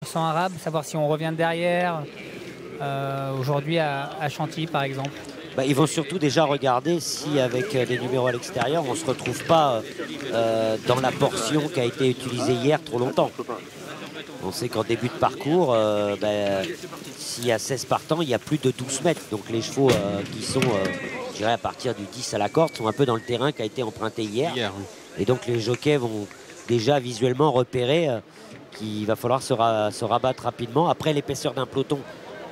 10% arabe, savoir si on revient derrière aujourd'hui à Chantilly par exemple. Bah, ils vont surtout déjà regarder si avec les numéros à l'extérieur, on ne se retrouve pas dans la portion qui a été utilisée hier trop longtemps. On sait qu'en début de parcours, s'il y a 16 partants, il y a plus de 12 mètres. Donc les chevaux qui sont, je dirais, à partir du 10 à la corde, sont un peu dans le terrain qui a été emprunté hier. Et donc les jockeys vont déjà visuellement repérer qu'il va falloir se rabattre rapidement. Après, l'épaisseur d'un peloton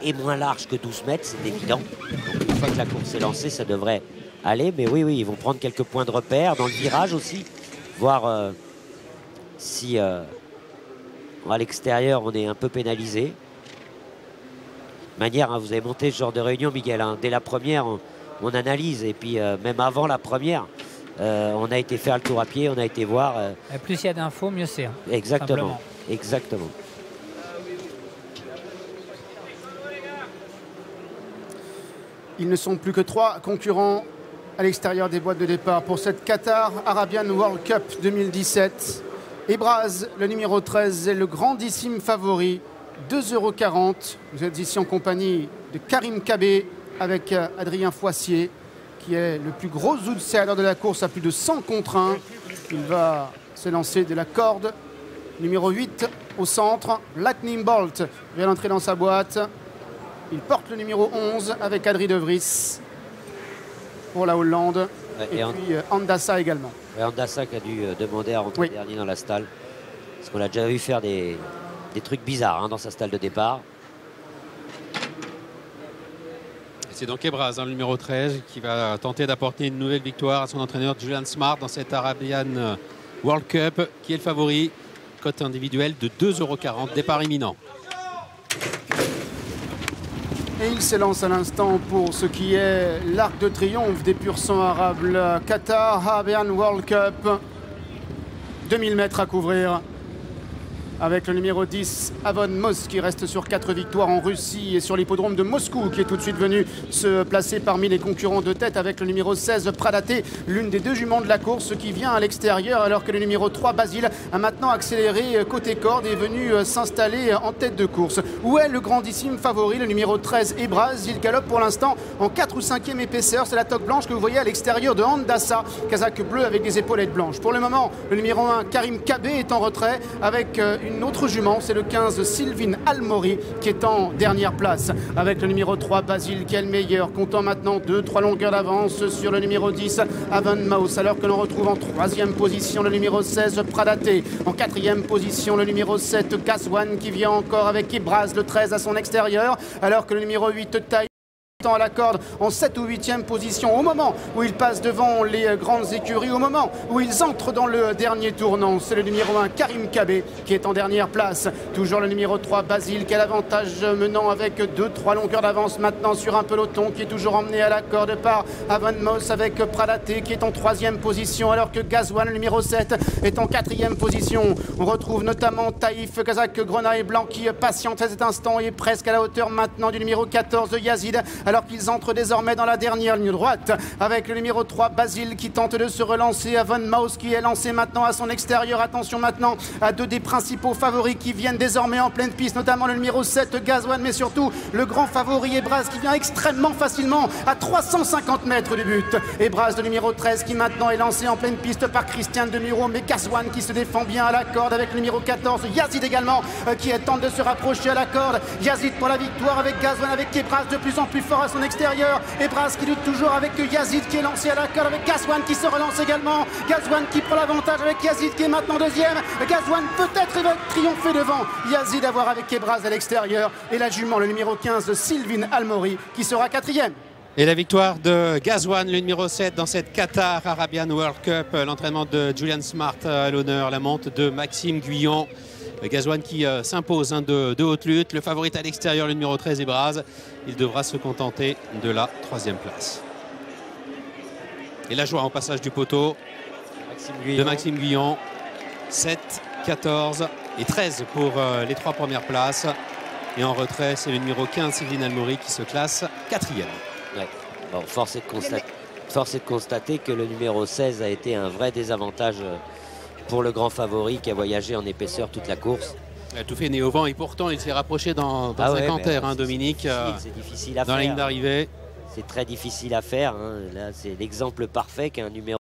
est moins large que 12 mètres, c'est évident. Donc une fois que la course est lancée, ça devrait aller. Mais oui, ils vont prendre quelques points de repère dans le virage aussi, voir si à l'extérieur on est un peu pénalisé. Manière, vous avez monté ce genre de réunion, Miguel. Dès la première, on analyse. Et puis même avant la première, on a été faire le tour à pied, on a été voir. Plus il y a d'infos, mieux c'est. Exactement. Simplement. Exactement. Ils ne sont plus que 3 concurrents à l'extérieur des boîtes de départ pour cette Qatar Arabian World Cup 2017. Ebraz, le numéro 13, est le grandissime favori, 2,40 €. Vous êtes ici en compagnie de Karim Cabé avec Adrien Foissier, qui est le plus gros outsider de la course à plus de 100 contre 1. Il va se lancer de la corde. Numéro 8 au centre, Lightning Bolt vient d'entrer dans sa boîte. Il porte le numéro 11 avec Adrien De Vries pour la Hollande. Et puis Andassa également. Et Andassa qui a dû demander à rentrer dernier dans la stalle. Parce qu'on l'a déjà vu faire des trucs bizarres dans sa stalle de départ. C'est donc Ebraz, le numéro 13, qui va tenter d'apporter une nouvelle victoire à son entraîneur Julian Smart dans cette Arabian World Cup, qui est le favori. Cote individuelle de 2,40 €, départ imminent. Et il s'élance à l'instant pour ce qui est l'arc de triomphe des pur sang arabes, le Qatar Arabian World Cup. 2000 mètres à couvrir. Avec le numéro 10, Avon Mos, qui reste sur 4 victoires en Russie et sur l'hippodrome de Moscou, qui est tout de suite venu se placer parmi les concurrents de tête avec le numéro 16, Pradaté, l'une des 2 juments de la course qui vient à l'extérieur, alors que le numéro 3, Basile, a maintenant accéléré côté corde et est venu s'installer en tête de course. Où est le grandissime favori, le numéro 13, Ebraz? Il galope pour l'instant en 4 ou 5e épaisseur. C'est la toque blanche que vous voyez à l'extérieur de Andassa, casaque bleu avec des épaulettes blanches. Pour le moment, le numéro 1, Karim Cabé, est en retrait avec une autre jument, c'est le 15 Sylvain Almori qui est en dernière place avec le numéro 3 Basile qui est le meilleur, comptant maintenant 2-3 longueurs d'avance sur le numéro 10 Avon Maus, alors que l'on retrouve en 3e position le numéro 16 Pradaté, en 4e position le numéro 7 Gazwan qui vient encore avec Ebraz, le 13 à son extérieur, alors que le numéro 8 Taï à la corde en 7 ou 8e position au moment où ils passent devant les grandes écuries, au moment où ils entrent dans le dernier tournant. C'est le numéro 1 Karim Cabé qui est en dernière place. Toujours le numéro 3 Basile qui a l'avantage menant avec 2-3 longueurs d'avance maintenant sur un peloton qui est toujours emmené à la corde par Avon Mos avec Pradaté qui est en 3e position, alors que Gazwan, le numéro 7, est en 4e position. On retrouve notamment Taïf, Kazakh Grenat et Blanc qui patiente à cet instant et est presque à la hauteur maintenant du numéro 14 Yazid, alors qu'ils entrent désormais dans la dernière ligne droite avec le numéro 3 Basile qui tente de se relancer. Avon Maus qui est lancé maintenant à son extérieur. Attention maintenant à 2 des principaux favoris qui viennent désormais en pleine piste, notamment le numéro 7 Gazwan, mais surtout le grand favori Ebraz qui vient extrêmement facilement à 350 mètres du but. Ebraz, le numéro 13, qui maintenant est lancé en pleine piste par Christian Demuro, mais Gazwan qui se défend bien à la corde avec le numéro 14 Yazid également qui tente de se rapprocher à la corde. Yazid pour la victoire avec Gazwan, avec Ebraz de plus en plus fort à son extérieur. Ebraz qui lutte toujours avec Yazid qui est lancé à la corde, avec Gazwan qui se relance également. Gazwan qui prend l'avantage avec Yazid qui est maintenant 2e. Gazwan peut-être va triompher devant Yazid à voir avec Ebraz à l'extérieur. Et la jument, le numéro 15 Sylvain Almori qui sera 4e. Et la victoire de Gazwan, le numéro 7 dans cette Qatar Arabian World Cup. L'entraînement de Julian Smart à l'honneur, la monte de Maxime Guyon. Gazwan qui s'impose de haute lutte. Le favori à l'extérieur, le numéro 13 Ebraz. Il devra se contenter de la 3e place. Et la joie en passage du poteau de Maxime Guyon. 7, 14 et 13 pour les 3 premières places. Et en retrait, c'est le numéro 15 Sylvain Almori qui se classe 4e. Ouais. Bon, force est de constater que le numéro 16 a été un vrai désavantage pour le grand favori qui a voyagé en épaisseur toute la course. Il a tout fait né au vent et pourtant il s'est rapproché dans Ah un ouais, canter, mais hein, Dominique, c'est difficile à dans la faire. ligne d'arrivée. C'est très difficile à faire. Hein. Là, c'est l'exemple parfait qu'un numéro